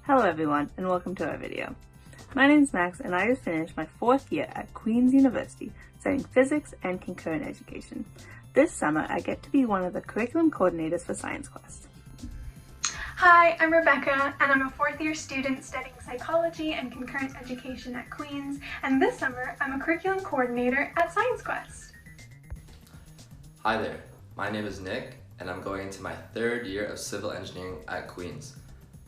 Hello everyone, and welcome to our video. My name is Max, and I just finished my 4th year at Queen's University studying physics and concurrent education. This summer, I get to be one of the curriculum coordinators for Science Quest. Hi, I'm Rebecca, and I'm a 4th year student studying psychology and concurrent education at Queen's, and this summer, I'm a curriculum coordinator at Science Quest. Hi there, my name is Nick, and I'm going into my 3rd year of civil engineering at Queen's.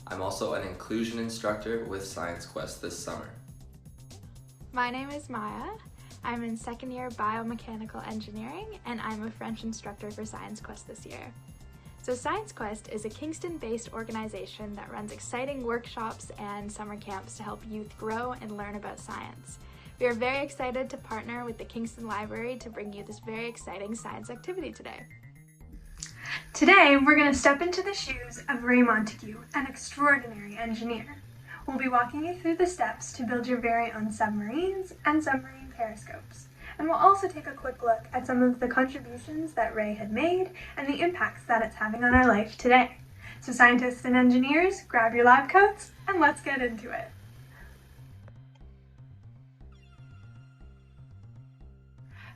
I'm also an inclusion instructor with Science Quest this summer. My name is Maya. I'm in 2nd year biomechanical engineering, and I'm a French instructor for Science Quest this year. So Science Quest is a Kingston-based organization that runs exciting workshops and summer camps to help youth grow and learn about science. We are very excited to partner with the Kingston Library to bring you this very exciting science activity today. Today, we're going to step into the shoes of Raye Montague, an extraordinary engineer. We'll be walking you through the steps to build your very own submarines and submarine periscopes. And we'll also take a quick look at some of the contributions that Raye had made and the impacts that it's having on our life today. So scientists and engineers, grab your lab coats and let's get into it.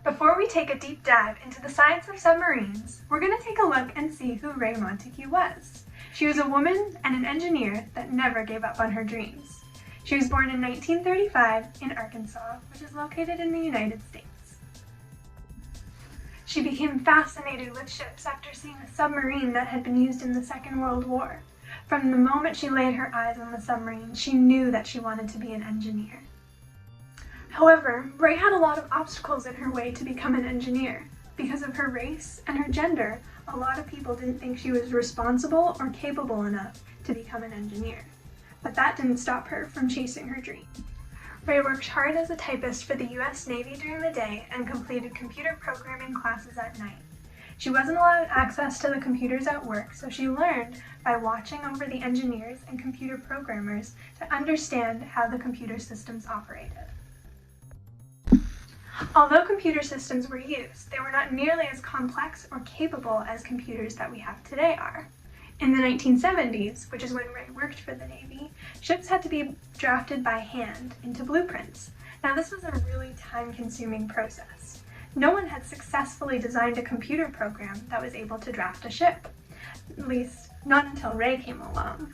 Before we take a deep dive into the science of submarines, we're going to take a look and see who Raye Montague was. She was a woman and an engineer that never gave up on her dreams. She was born in 1935 in Arkansas, which is located in the United States. She became fascinated with ships after seeing a submarine that had been used in the Second World War. From the moment she laid her eyes on the submarine, she knew that she wanted to be an engineer. However, Raye had a lot of obstacles in her way to become an engineer. Because of her race and her gender, a lot of people didn't think she was responsible or capable enough to become an engineer. But that didn't stop her from chasing her dream. Raye worked hard as a typist for the US Navy during the day and completed computer programming classes at night. She wasn't allowed access to the computers at work, so she learned by watching over the engineers and computer programmers to understand how the computer systems operated. Although computer systems were used, they were not nearly as complex or capable as computers that we have today are. In the 1970s, which is when Raye worked for the Navy, ships had to be drafted by hand into blueprints. Now this was a really time-consuming process. No one had successfully designed a computer program that was able to draft a ship, at least not until Raye came along.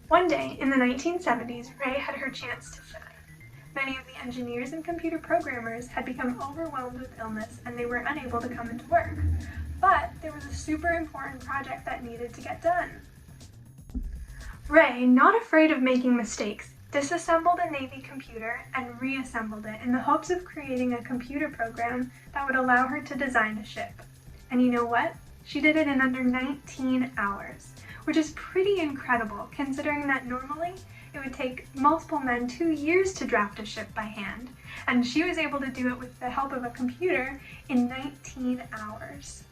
One day in the 1970s, Raye had her chance to shine. Many of the engineers and computer programmers had become overwhelmed with illness and they were unable to come into work. But there was a super important project that needed to get done. Raye, not afraid of making mistakes, disassembled a Navy computer and reassembled it in the hopes of creating a computer program that would allow her to design a ship. And you know what? She did it in under 19 hours, which is pretty incredible considering that normally it would take multiple men 2 years to draft a ship by hand, and she was able to do it with the help of a computer in 19 hours.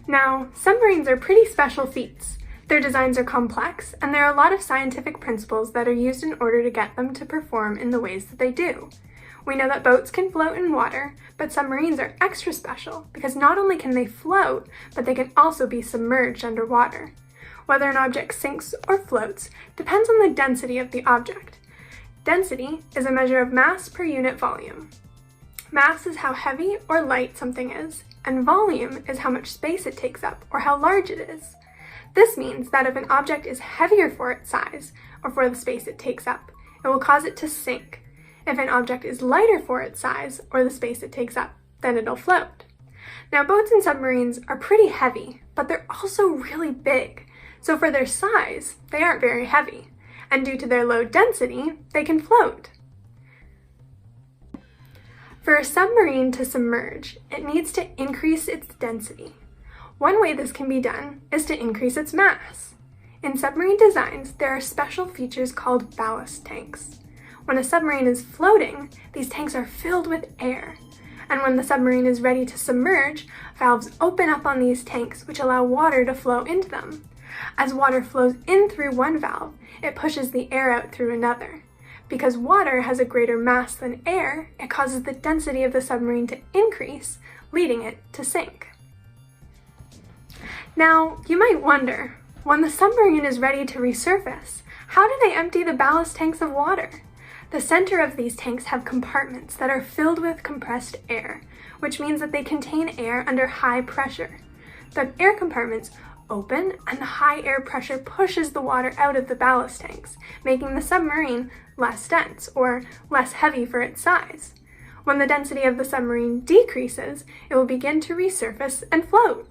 Now, submarines are pretty special feats. Their designs are complex, and there are a lot of scientific principles that are used in order to get them to perform in the ways that they do. We know that boats can float in water, but submarines are extra special because not only can they float, but they can also be submerged underwater. Whether an object sinks or floats depends on the density of the object. Density is a measure of mass per unit volume. Mass is how heavy or light something is, and volume is how much space it takes up or how large it is. This means that if an object is heavier for its size or for the space it takes up, it will cause it to sink. If an object is lighter for its size or the space it takes up, then it'll float. Now, boats and submarines are pretty heavy, but they're also really big. So for their size, they aren't very heavy. And due to their low density, they can float. For a submarine to submerge, it needs to increase its density. One way this can be done is to increase its mass. In submarine designs, there are special features called ballast tanks. When a submarine is floating, these tanks are filled with air. And when the submarine is ready to submerge, valves open up on these tanks, which allow water to flow into them. As water flows in through one valve, it pushes the air out through another. Because water has a greater mass than air, it causes the density of the submarine to increase, leading it to sink. Now, you might wonder, when the submarine is ready to resurface, how do they empty the ballast tanks of water? The center of these tanks have compartments that are filled with compressed air, which means that they contain air under high pressure. The air compartments open and the high air pressure pushes the water out of the ballast tanks, making the submarine less dense or less heavy for its size. When the density of the submarine decreases, it will begin to resurface and float.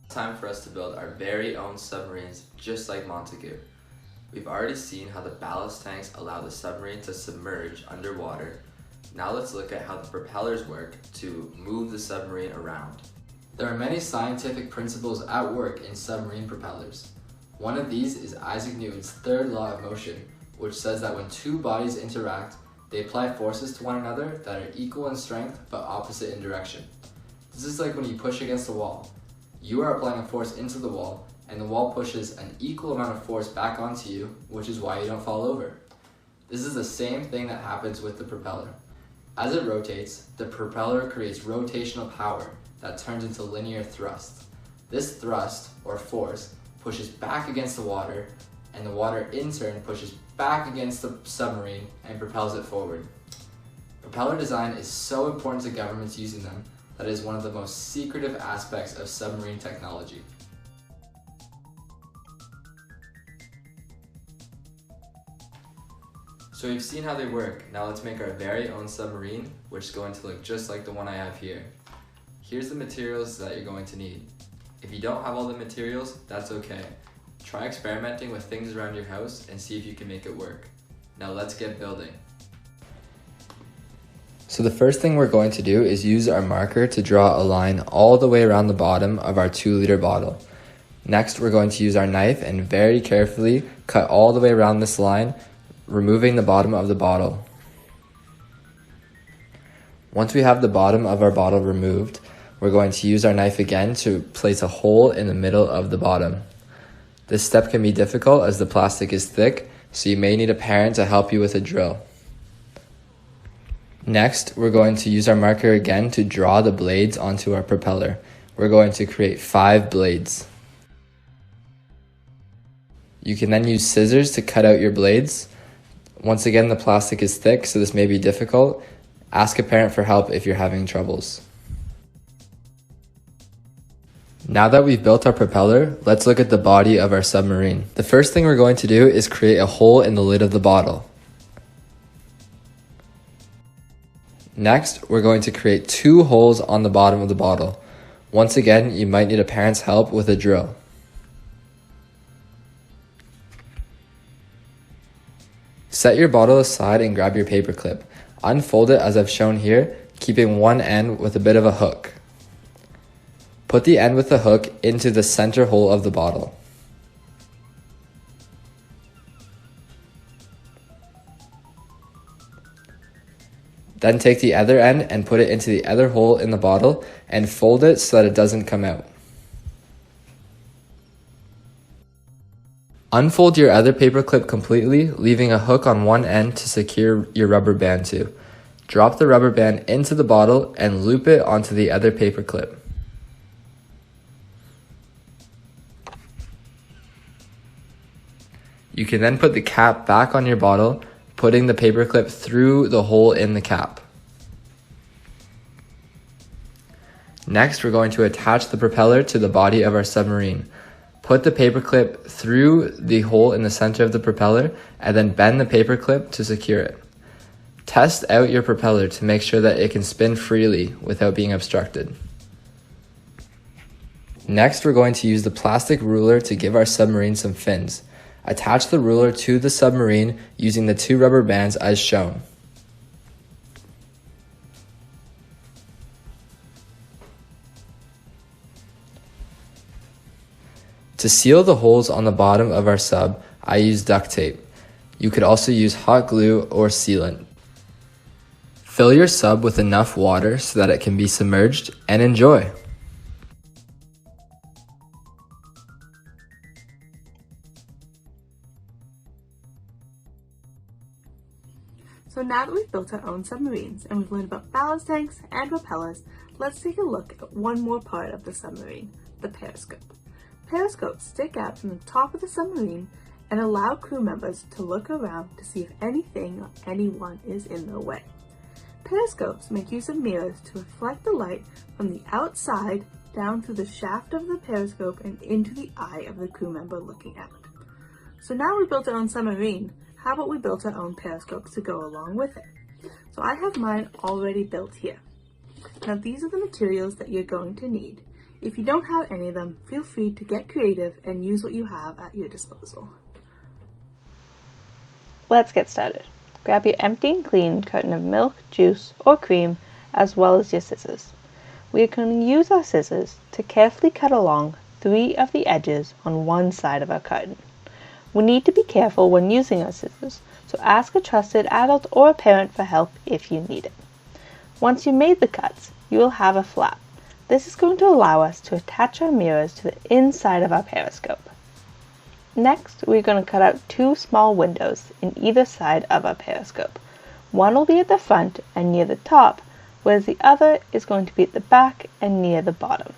It's time for us to build our very own submarines just like Montague. We've already seen how the ballast tanks allow the submarine to submerge underwater. Now let's look at how the propellers work to move the submarine around. There are many scientific principles at work in submarine propellers. One of these is Isaac Newton's third law of motion, which says that when two bodies interact, they apply forces to one another that are equal in strength but opposite in direction. This is like when you push against a wall. You are applying a force into the wall, and the wall pushes an equal amount of force back onto you, which is why you don't fall over. This is the same thing that happens with the propeller. As it rotates, the propeller creates rotational power that turns into linear thrust. This thrust, or force, pushes back against the water, and the water in turn pushes back against the submarine and propels it forward. Propeller design is so important to governments using them that it is one of the most secretive aspects of submarine technology. So we've seen how they work. Now let's make our very own submarine, which is going to look just like the one I have here. Here's the materials that you're going to need. If you don't have all the materials, that's okay. Try experimenting with things around your house and see if you can make it work. Now let's get building. So the first thing we're going to do is use our marker to draw a line all the way around the bottom of our 2-liter bottle. Next, we're going to use our knife and very carefully cut all the way around this line, removing the bottom of the bottle. Once we have the bottom of our bottle removed, we're going to use our knife again to place a hole in the middle of the bottom. This step can be difficult as the plastic is thick, so you may need a parent to help you with a drill. Next, we're going to use our marker again to draw the blades onto our propeller. We're going to create 5 blades. You can then use scissors to cut out your blades. Once again, the plastic is thick, so this may be difficult. Ask a parent for help if you're having troubles. Now that we've built our propeller, let's look at the body of our submarine. The first thing we're going to do is create a hole in the lid of the bottle. Next, we're going to create 2 holes on the bottom of the bottle. Once again, you might need a parent's help with a drill. Set your bottle aside and grab your paper clip. Unfold it as I've shown here, keeping one end with a bit of a hook. Put the end with the hook into the center hole of the bottle. Then take the other end and put it into the other hole in the bottle and fold it so that it doesn't come out. Unfold your other paper clip completely, leaving a hook on one end to secure your rubber band to. Drop the rubber band into the bottle and loop it onto the other paper clip. You can then put the cap back on your bottle, putting the paper clip through the hole in the cap. Next, we're going to attach the propeller to the body of our submarine. Put the paper clip through the hole in the center of the propeller and then bend the paper clip to secure it. Test out your propeller to make sure that it can spin freely without being obstructed. Next, we're going to use the plastic ruler to give our submarine some fins. Attach the ruler to the submarine using the 2 rubber bands as shown. To seal the holes on the bottom of our sub, I use duct tape. You could also use hot glue or sealant. Fill your sub with enough water so that it can be submerged and enjoy. So now that we've built our own submarines and we've learned about ballast tanks and propellers, let's take a look at one more part of the submarine, the periscope. Periscopes stick out from the top of the submarine and allow crew members to look around to see if anything or anyone is in their way. Periscopes make use of mirrors to reflect the light from the outside down through the shaft of the periscope and into the eye of the crew member looking out. So now we built our own submarine, how about we build our own periscopes to go along with it? So I have mine already built here. Now these are the materials that you're going to need. If you don't have any of them, feel free to get creative and use what you have at your disposal. Let's get started. Grab your empty and clean carton of milk, juice, or cream, as well as your scissors. We are going to use our scissors to carefully cut along 3 of the edges on one side of our carton. We need to be careful when using our scissors, so ask a trusted adult or a parent for help if you need it. Once you've made the cuts, you will have a flap. This is going to allow us to attach our mirrors to the inside of our periscope. Next, we're going to cut out 2 small windows in either side of our periscope. One will be at the front and near the top, whereas the other is going to be at the back and near the bottom.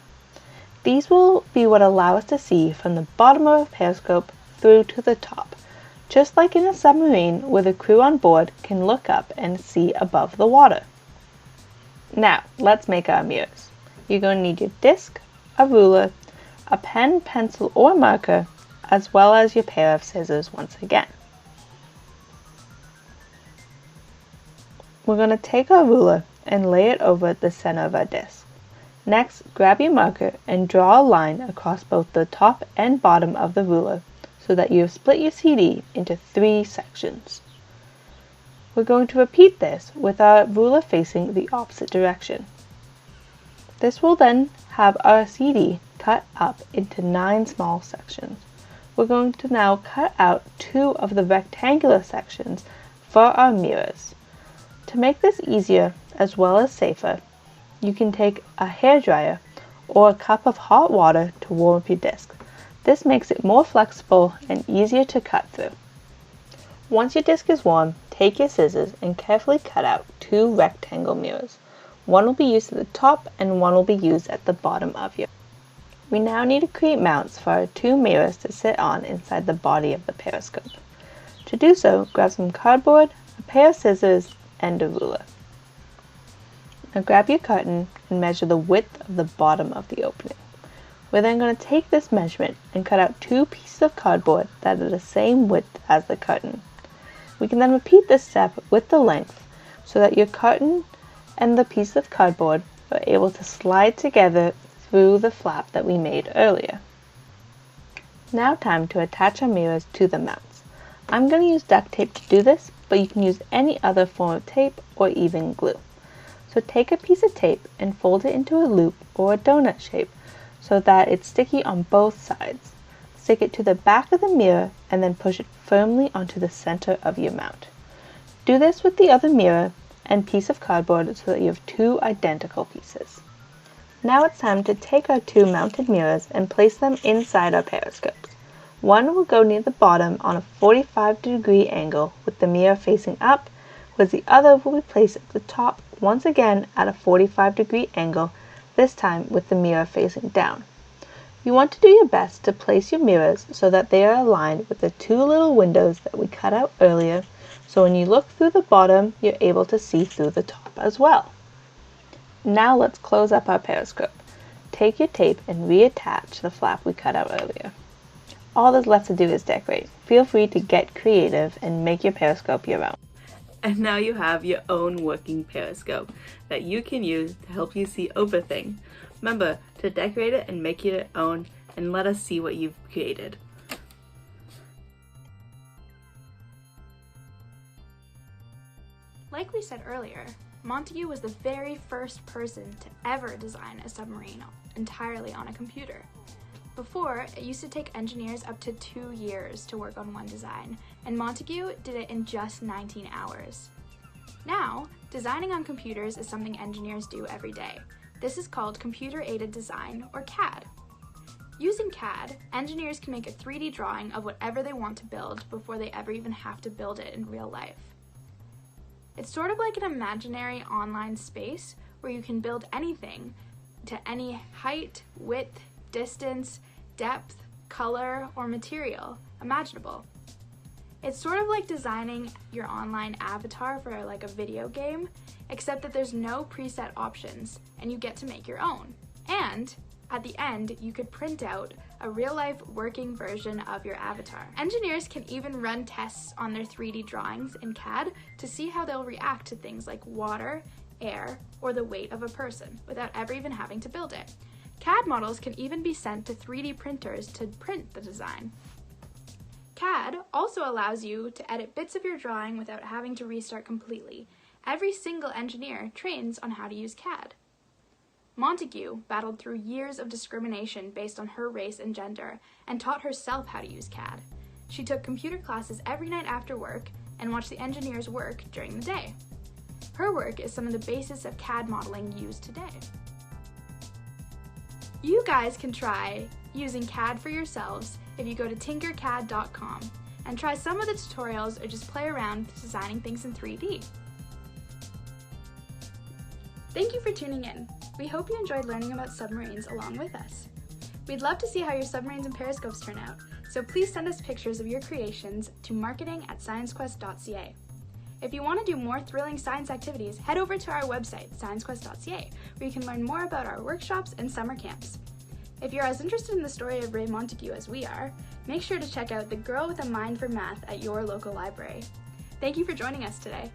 These will be what allow us to see from the bottom of our periscope through to the top, just like in a submarine where the crew on board can look up and see above the water. Now, let's make our mirrors. You're going to need your disc, a ruler, a pen, pencil, or marker, as well as your pair of scissors once again. We're going to take our ruler and lay it over the center of our disc. Next, grab your marker and draw a line across both the top and bottom of the ruler so that you have split your CD into 3 sections. We're going to repeat this with our ruler facing the opposite direction. This will then have our CD cut up into 9 small sections. We're going to now cut out 2 of the rectangular sections for our mirrors. To make this easier as well as safer, you can take a hairdryer or a cup of hot water to warm up your disc. This makes it more flexible and easier to cut through. Once your disc is warm, take your scissors and carefully cut out 2 rectangle mirrors. One will be used at the top and one will be used at the bottom of your. We now need to create mounts for our 2 mirrors to sit on inside the body of the periscope. To do so, grab some cardboard, a pair of scissors, and a ruler. Now grab your carton and measure the width of the bottom of the opening. We're then going to take this measurement and cut out 2 pieces of cardboard that are the same width as the carton. We can then repeat this step with the length so that your carton and the piece of cardboard are able to slide together through the flap that we made earlier. Now time to attach our mirrors to the mounts. I'm going to use duct tape to do this, but you can use any other form of tape or even glue. So take a piece of tape and fold it into a loop or a donut shape so that it's sticky on both sides. Stick it to the back of the mirror and then push it firmly onto the center of your mount. Do this with the other mirror and piece of cardboard so that you have 2 identical pieces. Now it's time to take our 2 mounted mirrors and place them inside our periscopes. One will go near the bottom on a 45-degree angle with the mirror facing up, whereas the other will be placed at the top once again at a 45-degree angle, this time with the mirror facing down. You want to do your best to place your mirrors so that they are aligned with the 2 little windows that we cut out earlier, so when you look through the bottom, you're able to see through the top as well. Now let's close up our periscope. Take your tape and reattach the flap we cut out earlier. All that's left to do is decorate. Feel free to get creative and make your periscope your own. And now you have your own working periscope that you can use to help you see over things. Remember to decorate it and make it your own and let us see what you've created. Like we said earlier, Montague was the very first person to ever design a submarine entirely on a computer. Before, it used to take engineers up to 2 years to work on one design, and Montague did it in just 19 hours. Now, designing on computers is something engineers do every day. This is called computer-aided design, or CAD. Using CAD, engineers can make a 3D drawing of whatever they want to build before they ever even have to build it in real life. It's sort of like an imaginary online space where you can build anything to any height, width, distance, depth, color, or material imaginable. It's sort of like designing your online avatar for like a video game, except that there's no preset options and you get to make your own. And at the end, you could print out a real-life working version of your avatar. Engineers can even run tests on their 3D drawings in CAD to see how they'll react to things like water, air, or the weight of a person without ever even having to build it. CAD models can even be sent to 3D printers to print the design. CAD also allows you to edit bits of your drawing without having to restart completely. Every single engineer trains on how to use CAD. Montague battled through years of discrimination based on her race and gender and taught herself how to use CAD. She took computer classes every night after work and watched the engineers work during the day. Her work is some of the basis of CAD modeling used today. You guys can try using CAD for yourselves if you go to tinkercad.com and try some of the tutorials or just play around with designing things in 3D. Thank you for tuning in. We hope you enjoyed learning about submarines along with us. We'd love to see how your submarines and periscopes turn out, so please send us pictures of your creations to marketing@sciencequest.ca. If you want to do more thrilling science activities, head over to our website, sciencequest.ca, where you can learn more about our workshops and summer camps. If you're as interested in the story of Raye Montague as we are, make sure to check out The Girl with a Mind for Math at your local library. Thank you for joining us today.